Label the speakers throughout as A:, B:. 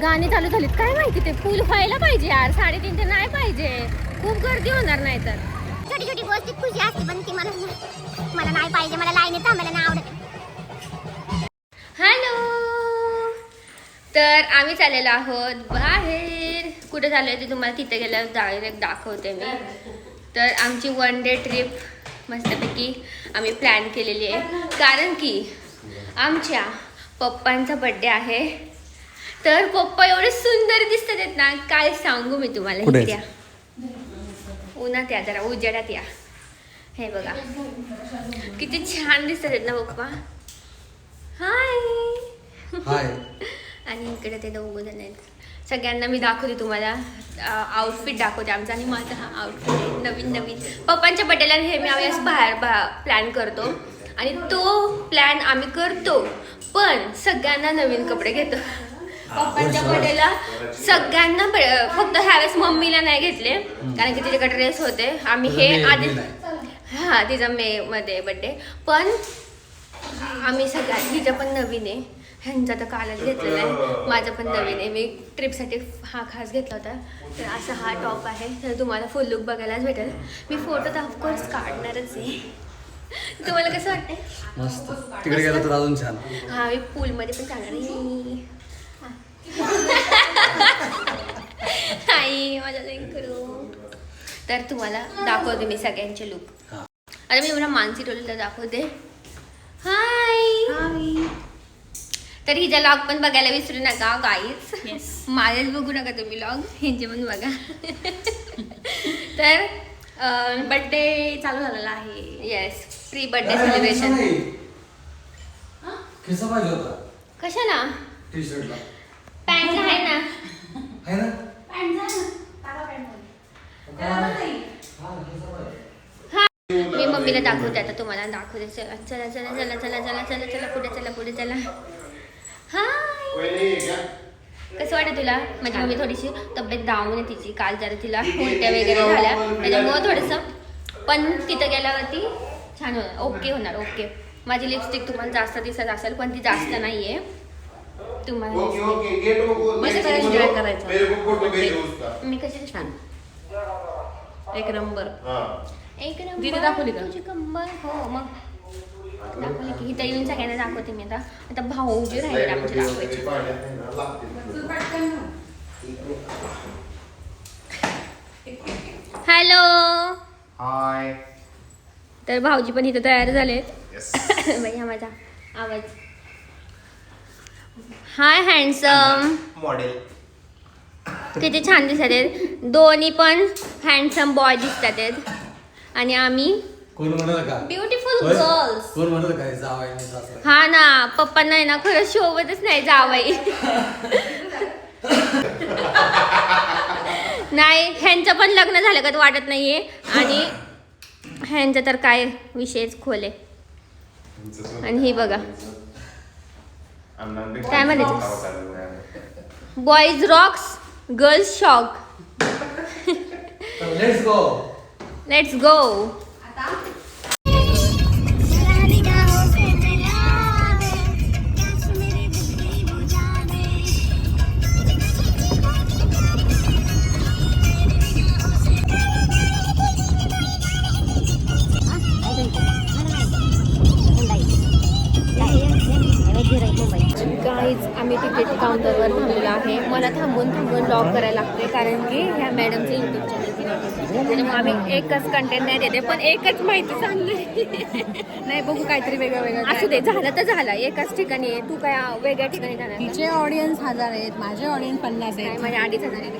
A: गाणी चालू झालीत काय माहिती ते फुल व्हायला पाहिजे यार 3:30 ते नाही पाहिजे खूप गर्दी होणार नाही तर
B: छोटी छोटी गोष्टी खुशी असते पण ती मला नाही पाहिजे मला लाईनीत थांबायला नाही आवडत.
A: हॅलो तर आम्ही चाललेलो आहोत बाहेर कुठे चाललोय ते तुम्हाला तिथे गेल्यावर डायरेक्ट दाखवते मी. तर आमची 1 डे ट्रिप मस्तपैकी आम्ही प्लॅन केलेली आहे कारण की आमच्या पप्पांचा बर्थडे आहे. तर पप्पा एवढे सुंदर दिसतात आहेत ना काय सांगू मी तुम्हाला. या उन्हात या जरा उजेडात या. हे बघा किती छान दिसतात आहेत ना पप्पा. हाय आणि इकडे ते 2 जण आहेत. सगळ्यांना मी दाखवते तुम्हाला आउटफिट दाखवते आमचा आणि माझा हा आउटफिट आहे नवीन. पप्पांच्या बड्डेला हे मी आम्ही असं बाहेर प्लॅन करतो आणि तो प्लॅन आम्ही करतो पण सगळ्यांना नवीन कपडे घेतो. पप्पांच्या बर्थडेला सगळ्यांना फक्त ह्यावेळेस मम्मीला नाही घेतले कारण की तिच्याकडे ड्रेस होते. आम्ही हे आधी हा तिचा मे मध्ये बर्थडे पण आम्ही सगळ्या तिचं पण नवीन आहे. ह्यांचा तर कालच घेतलेला आहे माझं पण नवीन आहे. मी ट्रिपसाठी हा खास घेतला होता. तर असा हा टॉप आहे तर तुम्हाला फुल लुक बघायलाच भेटेल. मी फोटो तर ऑफकोर्स काढणारच आहे. तुम्हाला कसं वाटतंय?
C: मस्त तिकडे गेलं तर अजून छान.
A: हा मी पूलमध्ये पण जाणार आहे. आई माझा करू तर तुम्हाला दाखवते मी सगळ्यांचे लुक. आता मी मला मानसी टोलीला दाखवते. हाय तर हिचा लॉग पण बघायला विसरू नका गाईज. माझेच बघू नका तुम्ही लॉग ह्यांचे पण बघा. तर बर्थडे चालू झालेला आहे. Yes pre birthday celebration. कशाला पॅन्ट आहे ना मी मम्मीला दाखवते आता तुम्हाला दाखवते. चला चला चला चला चला चला चला चला पुढे चला. हाय कसं वाटतं तुला? माझी मम्मी थोडीशी तब्येत डाऊन आहे तिची. काल जरा तिला उलट्या वगैरे झाल्या त्याच्यामुळं थोडंसं पण तिथं गेल्यावरती छान होणार. ओके होणार ओके. माझी लिपस्टिक तुम्हाला जास्त दिसत असेल पण ती जास्त नाहीये. तुम्हाला
D: एन्जॉय करायचं.
A: मी कशी छान
D: एक नंबर
A: दीदी दाखवली का तुझी कंबर? हो मग दाखवली की इथं येऊन सगळ्यांना दाखवते मी. आता भाऊजी राहिले आमचे दाखवायचे. Hello
E: hi.
A: तर भाऊजी पण इथं तयार झालेत. भैया माझा आवाज. हाय हँडसम
E: मॉडेल
A: किती छान दिसत आहेत. दोन्ही पण हँडसम बॉय दिसतात आहेत आणि आम्ही
C: कोण म्हणाल का
A: ब्युटिफुल गर्ल्स.
C: कोण म्हणाल काय जावाई नाही सासरा.
A: हा ना पप्पांना आहे ना खरंच शोभतच नाही जावई. नाही ह्यांचं पण लग्न झालं का वाटत नाहीये आणि ह्यांचं तर काय विषयच खोले. आणि ही बघा काय म्हणायचं boys Roxx girls shock. Let's go. Guys आम्ही तिकीट काउंटरवर थांबलेलो आहे. मला थांबून लॉग करायला लागते कारण की ह्या मॅडमचं यूट्यूब चॅनल त्याच्यामुळे आम्ही एकच कंटेंट नाही देते पण एकच माहिती सांगली.
D: नाही बघू काहीतरी वेगळं
A: असू दे. झालं तर झालं. एकाच ठिकाणी आहे. तू काय वेगळ्या ठिकाणी जाणार?
D: तिचे ऑडियन्स 1000 आहेत माझे ऑडियन्स 50 आहेत.
A: माझ्या 2,500 आहेत.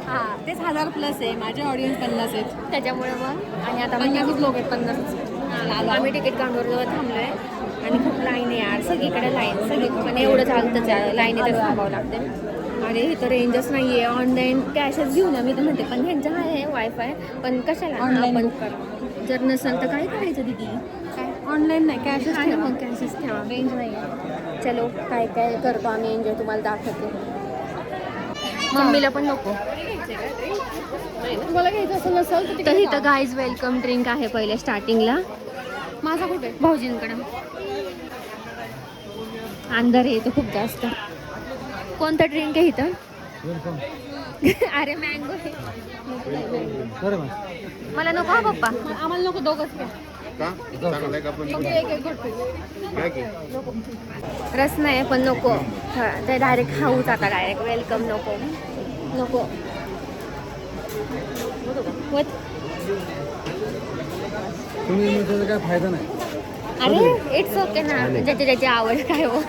D: हां तेच 1000 प्लस आहे माझे ऑडियन्स 50 आहेत.
A: त्याच्यामुळे मग आणि आता
D: 50 लोक आहेत 50.
A: आम्ही तिकीट काउंटरवर थांबलोय आणि खूप लाईन आहे यार. सगळीकडे लाईन सगळीकडे एवढं चालतंच लाईनीतच थांबावं लागते. अरे इथं रेंजच नाही आहे. ऑनलाईन कॅशच घेऊन मी तर म्हणते पण ह्यांचं आहे वायफाय पण कशाला आपण जर नसेल तर काय करायचं दीदी? काय
D: ऑनलाईन नाही कॅशच
A: हा ना,
D: ठेवा.
A: मग कॅशच ठेवा. रेंज नाही आहे. चलो काय काय करतो आम्ही एन्जॉय तुम्हाला दाखवते. मम्मीला पण नको.
D: तुम्हाला घ्यायचं असं नसेल तर
A: तर
D: तिकडे
A: इथं गाईज वेलकम ड्रिंक आहे पहिले स्टार्टिंगला.
D: माझा कुठे
A: भाऊजींकडं अंधार येतो खूप जास्त. कोणतं ड्रिंक आहे इथं? अरे मँगो आहे. मला नको हा पप्पा.
D: आम्हाला नको दोघंच घ्या. फक्त एक एक घोट पिऊ.
A: रस नाही पण नको. ते डायरेक्ट खाऊच आता डायरेक्ट. वेलकम नको नको. What?
C: तुम्ही त्याचा काय फायदा नाही.
A: अरे इट्स ओके ना. ज्याची ज्याची आवड काय हो.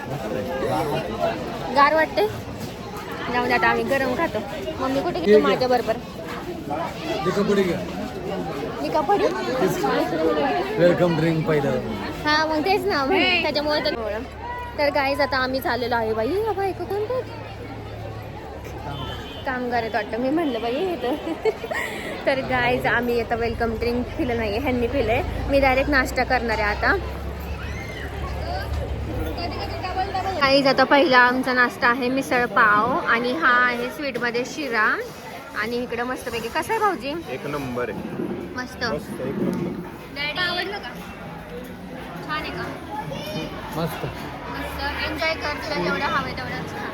A: गार वाटते. जाऊन आता आम्ही गरम खातो. मम्मी कुठे घेतो माझ्या बरोबर?
C: कपडे घ्या.
A: मी का पडू?
C: वेलकम ड्रिंक पहिलं.
A: हा मग तेच ना त्याच्यामुळे तर गाईज आता आम्ही चाललेलो आहे. बाई हा बाई का कोणतं कामगार आहेत वाटतं. मी म्हणलं बाई येतं. तर गाईज आम्ही आता वेलकम ड्रिंक पिलं नाही आहे. ह्यांनी पिलं आहे. मी डायरेक्ट नाश्ता करणार आहे आता. गाईज आता पहिला आमचा नाश्ता आहे मिसळ पाव आणि हा आहे स्वीटमध्ये शिरा आणि इकडं मस्तपैकी. कसं आहे भाऊजी?
E: एक नंबर आहे.
A: मस्त.
E: एक नंबर.
A: डॅडी आवडलं का? छान आहे का?
C: मस्त.
A: मस्त एन्जॉय कर. तुला जेवढं हवं तेवढंच खा.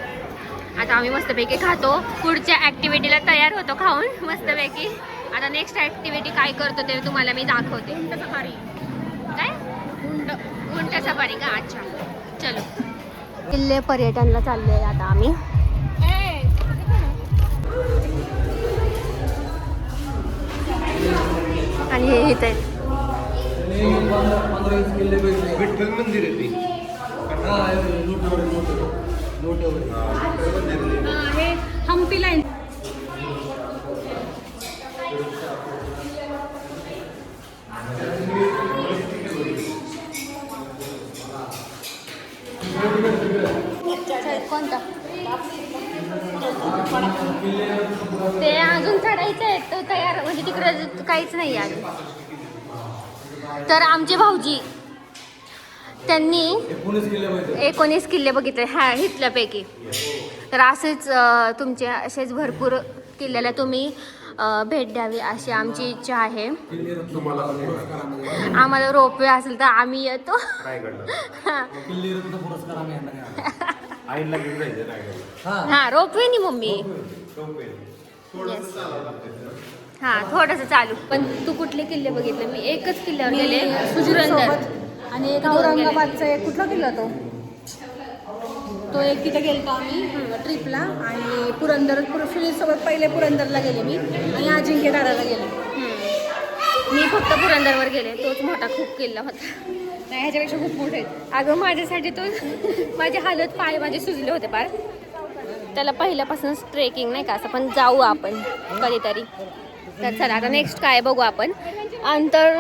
A: आता आम्ही मस्तपैकी खातो. पुढच्या ॲक्टिव्हिटीला तयार होतो खाऊन मस्तपैकी. आता नेक्स्ट ॲक्टिव्हिटी काय करतो ते तुम्हाला मी दाखवते.
D: सफारी
A: काय? उंट सफारी का? अच्छा चलो. किल्ले पर्यटनला चालले आहे आता आम्ही. आणि हे इथे आहेत.
C: 15-20 किल्ले पैसे.
E: विठ्ठल मंदिर आहे ते.
D: हे हम्पी लाईन.
A: कोणता? ते अजून चढायचं आहे. तो तयार म्हणजे तिकडं काहीच नाही आहे. तर आमचे भाऊजी त्यांनी 19 किल्ले बघितले ह्या इथल्यापैकी. तर असेच तुमचे असेच भरपूर किल्ल्याला तुम्ही भेट द्यावी अशी आमची इच्छा आहे. आम्हाला रोपवे असेल तर आम्ही येतो. हा रोपवे नाही मम्मी. येस हा थोडंसं चालू. पण तू कुठले किल्ले बघितले? मी एकच किल्ल्यावर गेले.
D: सोबत आणि एक औरंगाबादचा एक कुठला किल्ला तो एक तिथे गेलतो आम्ही ट्रिपला. आणि पुरंदर सुनीलसोबत पहिले पुरंदरला गेले मी आणि अजिंक्यताराला गेले.
A: मी फक्त पुरंदरवर गेले. तोच मोठा खूप किल्ला होता.
D: नाही ह्याच्यापेक्षा खूप मोठे आहेत.
A: अगं माझ्यासाठी तो माझे हालत पाय माझे सुजले होते पार. त्याला पहिल्यापासूनच ट्रेकिंग नाही का असं. पण जाऊ आपण कधीतरी. तर चला आता नेक्स्ट काय बघू आपण. अंतराळ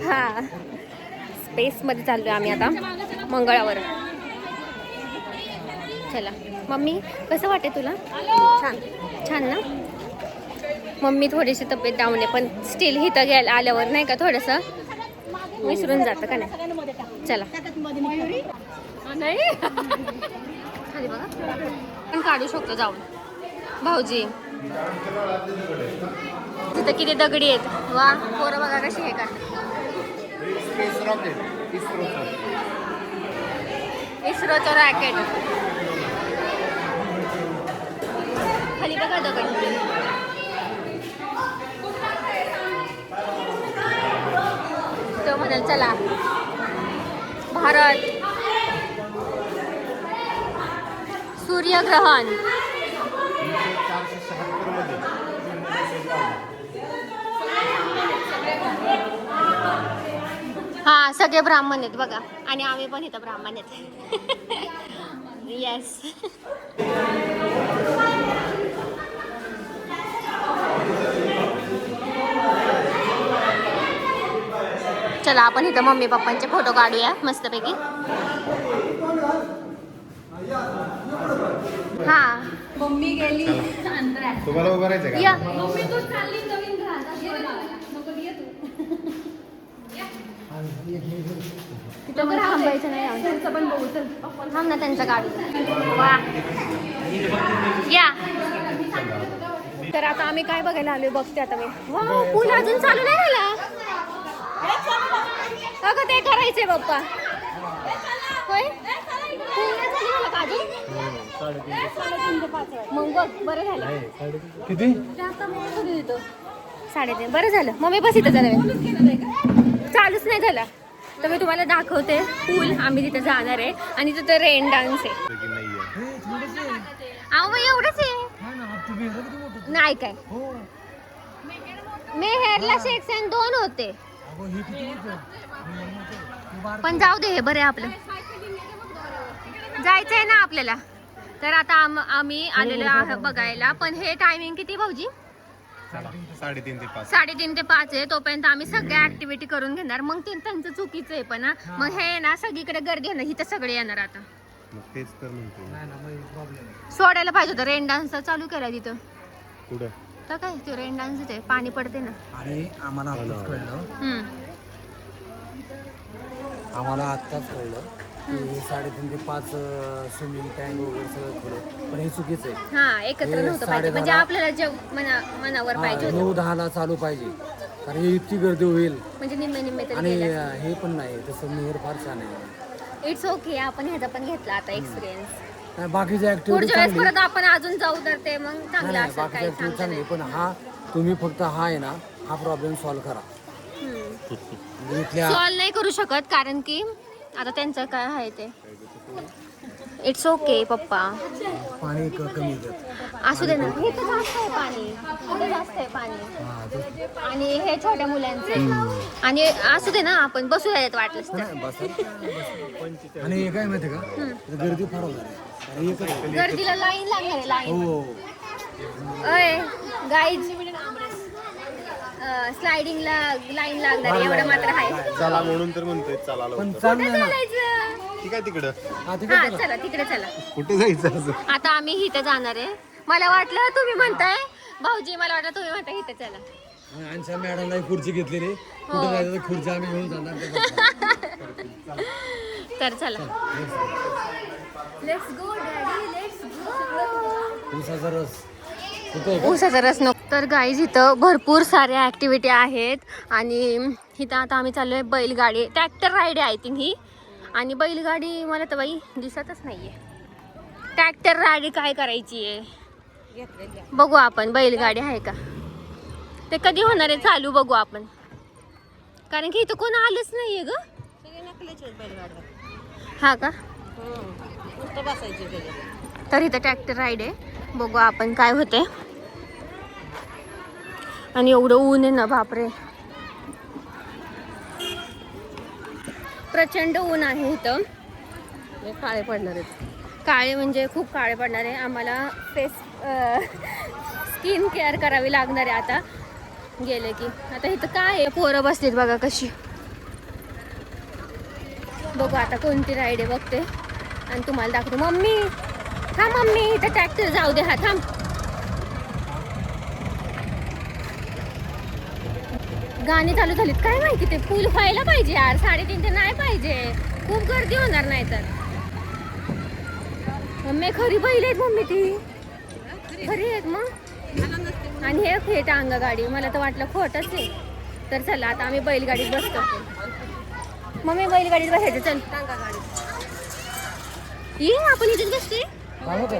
A: हा स्पेसमध्ये चाललो आहे आम्ही आता मंगळावर. चला मम्मी कसं वाटते तुला? छान छान ना. मम्मी थोडीशी तब्येत डाऊन आहे पण स्टील इथं घ्यायला आल्यावर नाही का थोडंसं विसरून जातं का नाही. चला नाही खाली बघा पण काढू शकतो जाऊन. भाऊजी तिथं किती दगडी आहेत. वा पोरं बघा कशी हे करतात.
E: Space rocket.
A: इस्रोचं रॉकेट. खाली बघा दगड. तो म्हणाल चला भारत. सूर्यग्रहण.
E: 476 मध्ये
A: हा सगळे ब्राह्मण आहेत बघा. आणि आम्ही पण इथं ब्राह्मण आहेत. येस चला आपण इथं मम्मी पप्पांचे फोटो काढूया मस्तपैकी. हा
D: मम्मी गेली
E: तुम्हाला उभं राहायचं
A: या
E: का?
D: मम्मी तू चालली नवीन घरात. नको ये तू.
A: तिथं पण थांबायचं नाही त्यांचं पण बघू चल थांब ना त्यांचं गाडी वा या तर आता आम्ही काय बघायला आलोय बघते आता मी पूल अजून चालू नाही झाला अगं ते करायचंय पप्पा होय पूल नाही चालू झाला का अजून? मग बघ बरं झालं
C: किती?
A: 3:30 बरं झालं मग मी बस इथं झालं चालूच नाही झाला तर मी तुम्हाला दाखवते पूल आम्ही तिथे जाणार आहे आणि तिथं रेन डान्स आहे अहो मग एवढंच आहे नाही काय मेहेरला सेक्शन 2 होते पण जाऊ दे हे बरं आहे आपलं जायचंय ना आपल्याला तर आता आम्ही आलेलो आहे बघायला पण हे टायमिंग किती भाऊजी
E: 3:30 ते 5.
A: 3:30 ते 5 आहे तोपर्यंत आम्ही सगळ्या ऍक्टिव्हिटी करून घेणार मग ते त्यांचं चुकीचं आहे पण मग हे ना सगळीकडे गर्दी आहे ना इथं सगळे येणार आता
E: मग तेच तर म्हणतो.
A: सोडायला पाहिजे होतं रेन डान्स चालू केला तिथं
E: कुठं?
A: तर काय ते रेन डान्स इथे पाणी पडते ना
C: आणि आम्हाला आत्ताच कळलं आम्हाला आत्ताच कळलं की 3:30 ते 5 स्विमिंग टँक वगैरे सगळं खोलं पण हे चुकीचं आहे
A: हा एकत्र
C: हे
A: नव्हतं पाहिजे
C: 10:30
A: म्हणजे आपल्याला जे मनावर पाहिजे होतं
C: 9-10 चालू पाहिजे कारण हे इतकी गर्दी होईल
A: म्हणजे निम्मे निम्मे तरी
C: आणि
A: गेलं
C: हे पण नाही तसं मेहर फार छान आहे
A: इट्स ओके आपण ह्याचा पण घेतला आता एक्सपिरियन्स
C: नाही, बाकीची ऍक्टिव्हिटी
A: पुढच्या वेळेस
C: चांगली
A: परत आपण अजून जाऊ तर ते मग चांगलं
C: नाही
A: असेल
C: बाकीची
A: काही
C: ऍक्टिव्हिटी
A: सांगता
C: चांगली
A: नाही.
C: पण हा तुम्ही फक्त हा आहे ना हा प्रॉब्लेम सॉल्व्ह करा म्हणजे इथल्या
A: सॉल्व नाही करू शकत कारण की आता त्यांचं काय आहे ते इट्स ओके पप्पा
C: पाणी कमी देत
A: असू दे ना हे तर जास्त आहे पाणी इथं जास्त आहे पाणी आणि हे छोट्या मुलांचे आणि असू दे ना आपण बसू द्यायत वाटलंच तर
C: आणि हे काय माहिती का इथं गर्दी फार होणार आहे आणि एकच आहे.
A: गर्दीला लाईन लागणार आहे लाईन
C: हो
A: अय गाईज स्लायडिंगला लाईन लागणार आहे एवढं मात्र आहे
E: चला म्हणून तर म्हणतोय चला
C: पण
E: लवकर.
C: चांगलं आहे ना
A: चालायचं
E: ठीक आहे तिकडं.
C: हा ठीक
A: हा
C: आहे
A: चला तिकडे चला
E: कुठे जायचं असं?
A: आता आम्ही इथं जाणार आहे मला वाटलं तुम्ही म्हणताय भाऊजी मला वाटलं तुम्ही म्हणताय इथं चला
C: आमच्या मॅडमला खुर्ची घेतलेली कुठं जायचं तर खुर्ची आम्ही घेऊन जाणार त्याच्यात.
A: तर चला let's go daddy let's go
C: ऊसाचा रस कुठं
A: ऊसाचा रस नको तर गाईज इथं भरपूर साऱ्या ॲक्टिव्हिटी आहेत आणि इथं आता आम्ही चाललो आहे बैलगाडी ट्रॅक्टर राईड आहे आय थिंक ही आणि बैलगाडी मला तर बाई दिसतच नाही आहे ट्रॅक्टर राईड काय करायची आहे बघू आपण बैलगाडी आहे का ते कधी होणार आहे चालू बघू आपण कारण की इथं कोण आलंच नाही आहे ग हा का तर इथं ट्रॅक्टर राईड आहे बघू आपण काय होते आणि एवढं ऊन आहे ना बापरे प्रचंड ऊन आहे इथं काळे पडणार आहेत काळे म्हणजे खूप काळे पडणार आहे आम्हाला फेस स्किन केअर करावी लागणार आहे आता गेले की आता इथं काय आहे पोरं बसलीत बघा कशी बघू आता कोणती राईड आहे बघते आणि तुम्हाला दाखवतो मम्मी थांब मम्मी इथं ट्रॅक्टर जाऊ दे हा थांब गाणी चालू झालीत काय माहिती ते पूल व्हायला पाहिजे यार 3:30 ते नाही पाहिजे खूप गर्दी होणार नाही तर मम्मी खरी बैल आहेत मम्मी ती खरी आहेत मग आणि हे फेट अंगा गाडी मला तर वाटलं खोटच आहे तर चला आता आम्ही बैलगाडीत बसतो मम्मी बैलगाडीत बसायचं चल ये आपण इथेच बसते
C: काय होतं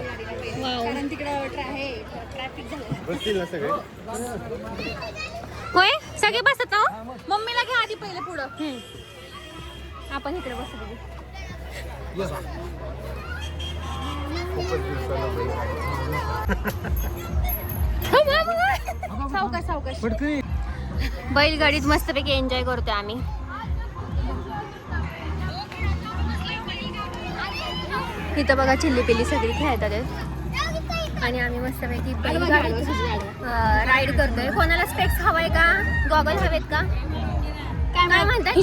A: कारण तिकडं ट्रॅफिक झालं
E: बसतील ना सगळे?
A: होय सगळे बसत ना मम्मीला घ्या आधी पहिले पुढं आपण इकडे बसतो सावकाश सावकाश
C: पटकन
A: बैलगाडीत मस्तपैकी एन्जॉय करतोय आम्ही इथं बघा चिल्ली पिल्ली सगळी खेळतात आहेत आणि आम्ही मस्तपैकी बैलगाडीत राईड करतोय कोणाला स्पेक्स हवाय का गॉगल हवेत का काय म्हणताय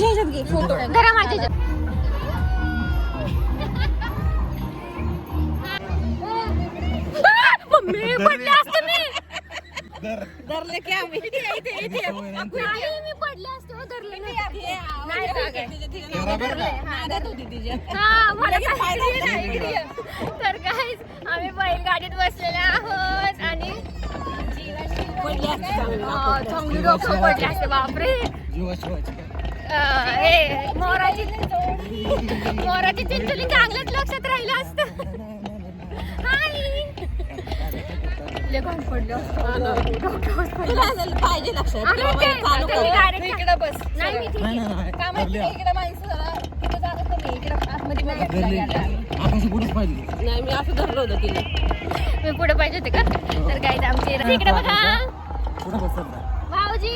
A: धरा माझ्या मम्मी पडले असते मी
D: धरले की आम्ही
A: मी पडले असते धरले हा मला तर काय आम्ही बैलगाडीत बसलेले आहोत आणि चांगली डोकं पडली असते बापरे. हे मोराची चिंचोली चांगलंच लक्षात राहिलं असतं.
D: पाहिजे लक्षात इकडे बस. नाही मी असं धरलं होतं तिला.
A: मी पुढे पाहिजे होते का तर काय आमचे इकडे बघा भाऊजी.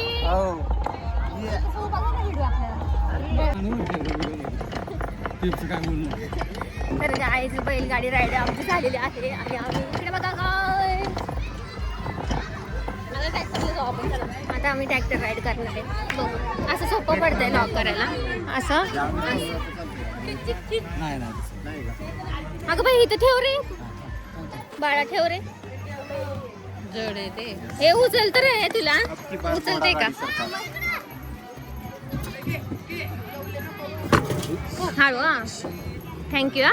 A: तर गायची बैलगाडी राईड आमची झालेली आहे आणि आम्ही इकडे बघा काय आता आम्ही ट्रॅक्टर राईड करणार आहे. बघू असं सोपं पडतंय लॉक करायला असं. अगं बाई इथं ठेव रे बाळा ठेव रे.
D: जड आहे ते.
A: हे उचलतं रे तुला उचलते का हळू. हा थँक्यू. हा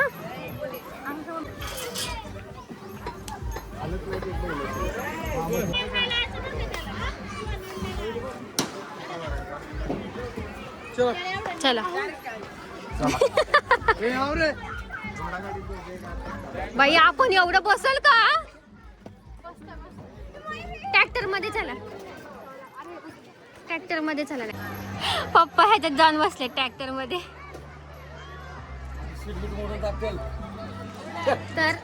A: चला बाई आपण एवढं बसल का ट्रॅक्टर मध्ये. चला ट्रॅक्टर मध्ये चला. पप्पा ह्याच्यात जाऊन बसले ट्रॅक्टर मध्ये. तर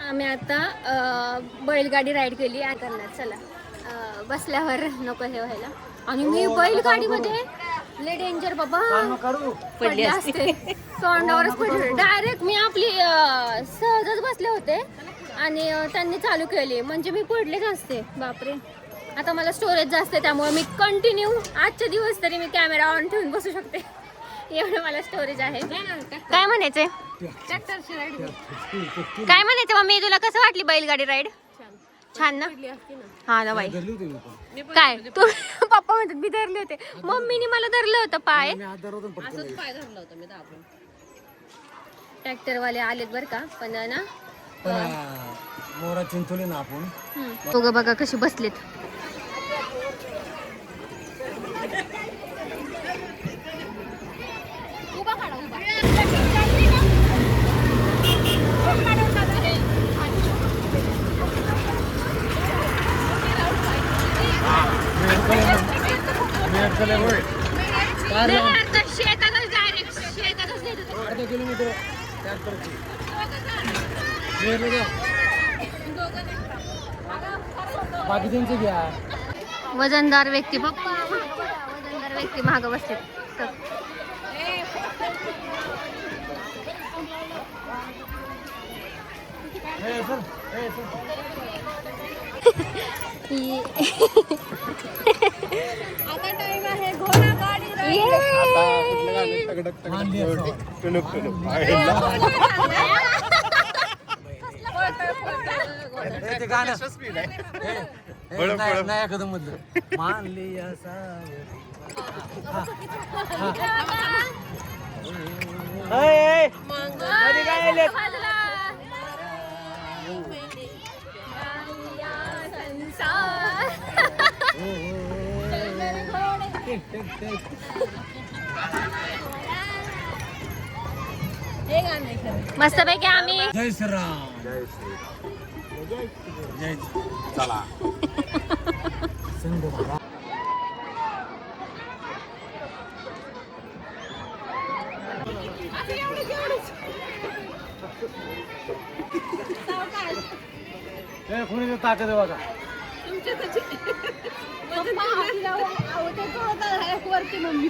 A: आम्ही आता बैलगाडी राईड केली करणार. चला बसल्यावर नको हे व्हायला. आणि मी बैलगाडीमध्ये लय डेंजर बाबा पडले असते. तोंडावरच पडले डायरेक्ट. मी आपली सहजच बसले होते आणि त्यांनी चालू केली म्हणजे मी पडलेच असते बापरे. आता मला स्टोरेज जास्त आहे त्यामुळे मी कंटिन्यू आजच्या दिवस तरी मी कॅमेरा ऑन ठेवून बसू शकते एवढं मला स्टोरेज आहे. काय म्हणायचंय काय म्हणायचं मम्मी तुला कसं वाटली बैलगाडी राईड. छान ना. हा ना बाई काय तू पप्पा म्हणतात मी धरले होते. मम्मीने मला धरलं होतं पाय. ट्रॅक्टर वाले आलेत बर का पण ना
C: मोरा चिंचोली ना आपण.
A: बघा बघा कशी बसलेत. शेतातच डायरेक्ट शेतातच नेत होते.
C: अर्धा किलोमीटर बाकीच्यांचे घ्या.
A: वजनदार व्यक्ती पप्पा वजनदार व्यक्ती मागं बसते.
D: आता टाइम आहे घोडा गाडी
C: नया कदम मधलं मानली
A: मस्त पैकी आम्ही
C: जय श्रीराम. जय चला कोणी ताकद बघा.
D: वरती मम्मी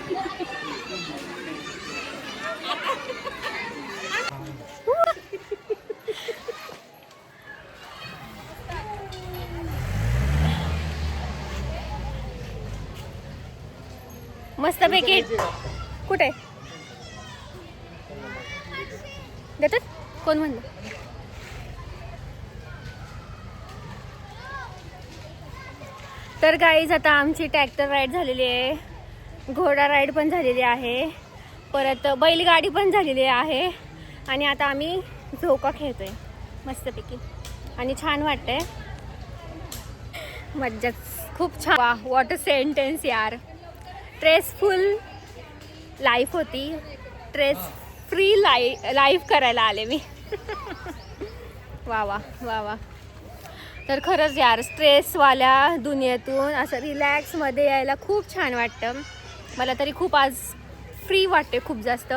A: मस्त पैकी कुठे देतात कोण म्हणलं. तर गाईज आता आमची ट्रॅक्टर राईड झालेली आहे घोडा राईड पण झालेली आहे, परत बैलगाडी पण झालेली आहे आणि आता आम्ही झोका खेळतोय मस्तपैकी आणि छान वाटतंय. मज्जाच खूप छान. वा वॉट अ सेंटेन्स यार. स्ट्रेसफुल लाईफ होती, स्ट्रेस फ्री लाईफ करायला आले मी. वा वा वा वा. तर खरंच यार स्ट्रेसवाल्या दुनियेतून असं रिलॅक्समध्ये यायला खूप छान वाटतं. मला तरी खूप आज फ्री वाटते खूप जास्त.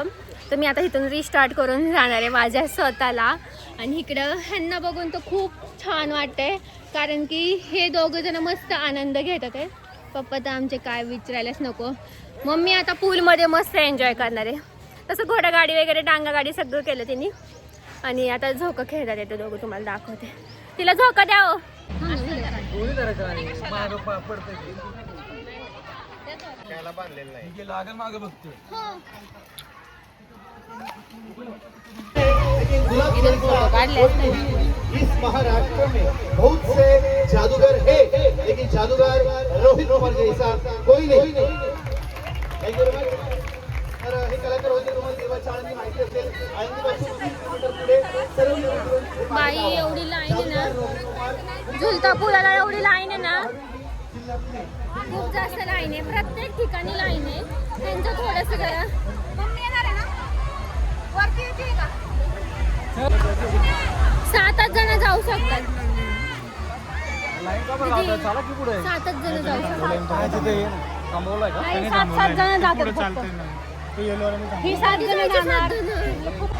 A: तर मी आता इथून रिस्टार्ट करून जाणार आहे माझ्या स्वतःला. आणि इकडं ह्यांना बघून तर खूप छान वाटतंय कारण की हे दोघं जण मस्त आनंद घेतात आहे. पप्पा तर आमचे काय विचारायलाच नको. मम्मी आता पूलमध्ये मस्त एन्जॉय करणार आहे. तसं घोडागाडी वगैरे डांगागाडी सगळं केलं त्यांनी आणि आता झोका खेळतात येते दोघं. तुम्हाला दाखवते. तिला झोका द्या हो.
F: इस महाराष्ट्र में बहुत से जादूगर है, लेकिन जादूगर रोहित कुमार जैसा कोई नहीं. Thank you very much. तर हे कलाकार होते तुम्हाला देवाच्या आळंदी माहिती असेल. आळंदीपासून 30 किलोमीटर पुढे सर्व
A: बाई एवढी लाईन आहे ना, झुलता पुलाला एवढी लाईन आहे ना, खूप जास्त लाईन आहे. प्रत्येक ठिकाणी लाईन आहे. त्यांचं थोडंसं जरा 7-8 जण जाऊ शकतात. 7-8 जण जाऊ शकतात. 7-7 जण जातात फक्त. ही 7 जण जाणार.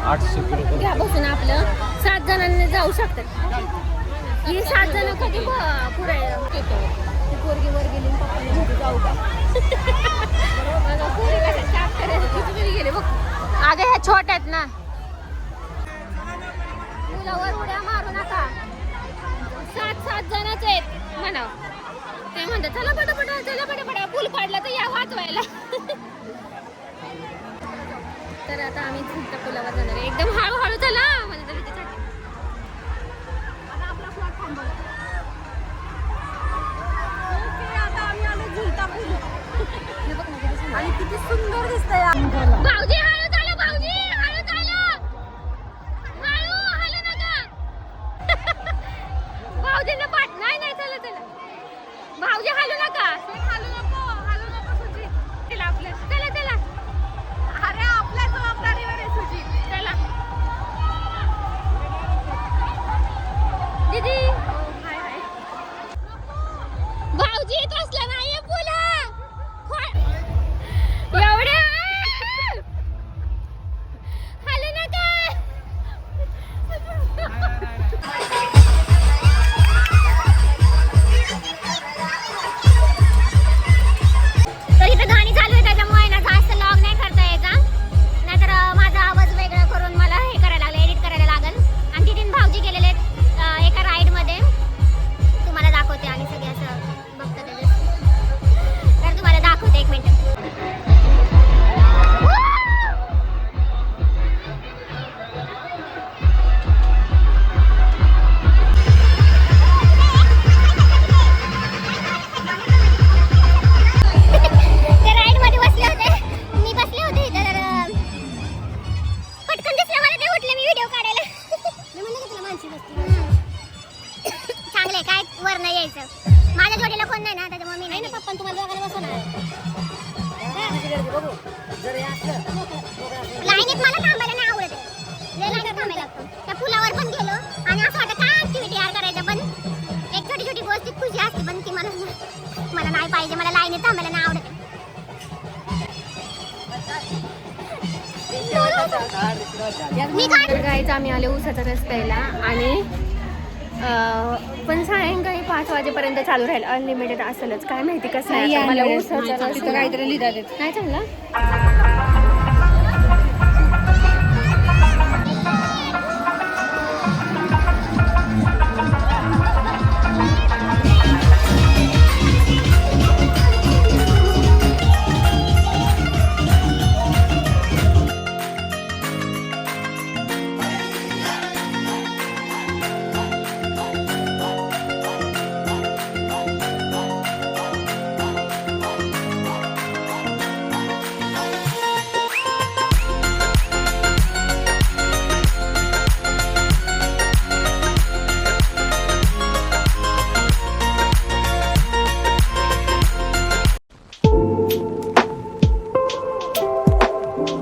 E: 800 किलो
A: घ्या बसून आपलं 7 जणांनी जाऊ शकतात. ही 7 जण कधी पुढे पोरगी वर गेली पप्पाने म्हणते जाऊ का. बघा पोरी कशा स्टार्ट करायला किती गेले बघ. अगं ह्या छोट्या आहेत ना. मुलावर उड्या मारू नका. 7 जणच आहेत म्हणा. ते म्हणतात चला पटापटा चला पटापटा पूल पाडला तर या वाचवायला. तर आता आम्ही झुलता पुलावर जाणार आहे. एकदम हळूहळू चला म्हणजे तरी त्याच्यासाठी.
D: आणि किती सुंदर दिसतंय.
A: भाऊजी हळू चालू. भाऊजी हळू चालू. हळू हळू नका. भाऊजींना पाठ नाही नाही चला चला. भाऊजी हळू नका. हळू नको सुजित. चला आपलं चला चला. अरे आपल्या जबाबदारीवर आहे सुजित. चला दीदी. भाऊजी येत असला नाहीये पुला एवढे हॅलो नका. तर इथं गाणी चालू आहे त्याच्यामुळे ना जास्त लॉग नाही करता यायचा. नाहीतर माझा आवाज वेगळा करून मला हे करायला लागलं, एडिट करायला लागेल. आणि तिथून भाऊजी गेलेले एका राईडमध्ये. तुम्हाला दाखवते आणि सगळे असं बघतात तर तुम्हाला दाखवते. 1 मिनिट. माझ्या जोडीला कोण नाही ना त्याच्यामुळे मी नाही ना. पप्पा तुम्हाला दोघांना बसवणार. लाईनीत मला थांबायला नाही आवडत. लाईनीत थांबायला लागतं. त्या पुलावर पण गेलो आणि असं वाटतं काय ऍक्टिव्हिटी यार करायचं. पण एक छोटी छोटी गोष्ट खुशी असते पण ती मला नाही पाहिजे. मला लाईनीत थांबायला नाही आवडत. मी काय गायचं आम्ही आले उसाचा रस प्यायला आणि पण सायंकाळी 5 वाजेपर्यंत चालू राहील. अनलिमिटेड असेलच काय माहिती कसं आहे. मला उसाचा रस
D: काहीतरी लिहितात
A: नाही चांगला.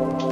B: आहे